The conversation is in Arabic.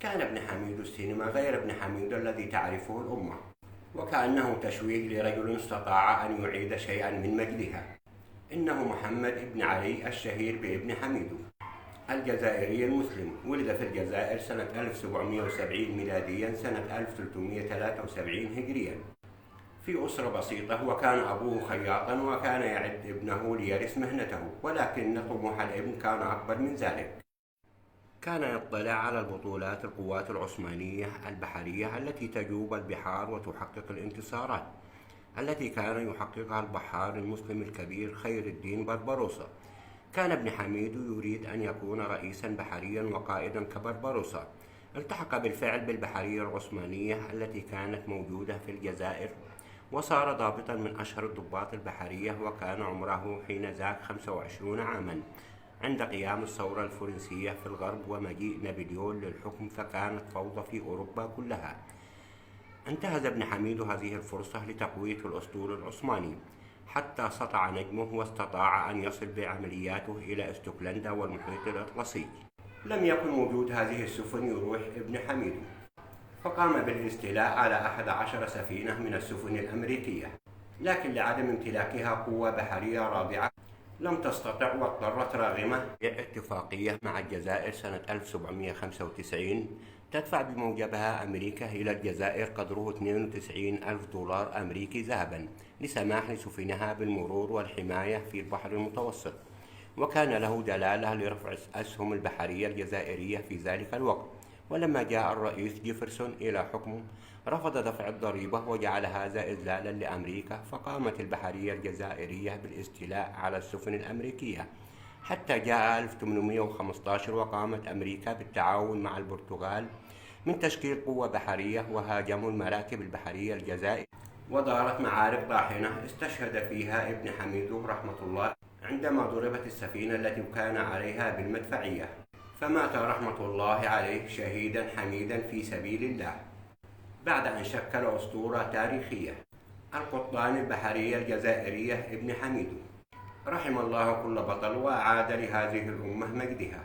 كان ابن حميد السينما غير ابن حميد الذي تعرفه الأمة، وكأنه تشويه لرجل استطاع أن يعيد شيئا من مجدها. إنه محمد بن علي الشهير بابن حميدو، الجزائري المسلم. ولد في الجزائر سنة 1770 ميلاديا، سنة 1373 هجريا، في أسرة بسيطة، وكان أبوه خياطا وكان يعد ابنه ليرث مهنته، ولكن طموح الابن كان أكبر من ذلك. كان يطلع على البطولات القوات العثمانية البحرية التي تجوب البحار وتحقق الانتصارات التي كان يحققها البحار المسلم الكبير خير الدين بربروسا. كان ابن حميد يريد أن يكون رئيسا بحريا وقائدا كبربروسا. التحق بالفعل بالبحرية العثمانية التي كانت موجودة في الجزائر، وصار ضابطا من أشهر الضباط البحرية، وكان عمره حينذاك 25 عاما عند قيام الثورة الفرنسية في الغرب ومجيء نابليون للحكم، فكانت فوضى في أوروبا كلها. انتهز ابن حميد هذه الفرصة لتقوية الأسطول العثماني حتى سطع نجمه، واستطاع أن يصل بعملياته إلى اسكتلندا والمحيط الأطلسي. لم يكن وجود هذه السفن يروح ابن حميد، فقام بالاستيلاء على 11 سفينة من السفن الأمريكية، لكن لعدم امتلاكها قوة بحرية رادعة لم تستطع، واضطرت راغمة اتفاقية مع الجزائر سنة 1795 تدفع بموجبها أمريكا إلى الجزائر قدره 92 ألف دولار أمريكي ذهبا لسماح لسفنها بالمرور والحماية في البحر المتوسط، وكان له دلالة لرفع أسهم البحرية الجزائرية في ذلك الوقت. ولما جاء الرئيس جيفرسون إلى حكمه رفض دفع الضريبة وجعل هذا إذلالا لأمريكا، فقامت البحرية الجزائرية بالاستيلاء على السفن الأمريكية حتى جاء 1815، وقامت أمريكا بالتعاون مع البرتغال من تشكيل قوة بحرية، وهاجموا المراكب البحرية الجزائرية، ودارت معارك طاحنة استشهد فيها ابن حميد رحمة الله عندما ضربت السفينة التي كان عليها بالمدفعية، فمات رحمة الله عليه شهيدا حميدا في سبيل الله بعد أن شكل أسطورة تاريخية. القبطان البحرية الجزائرية ابن حميد، رحم الله كل بطل وأعاد لهذه الأمة مجدها.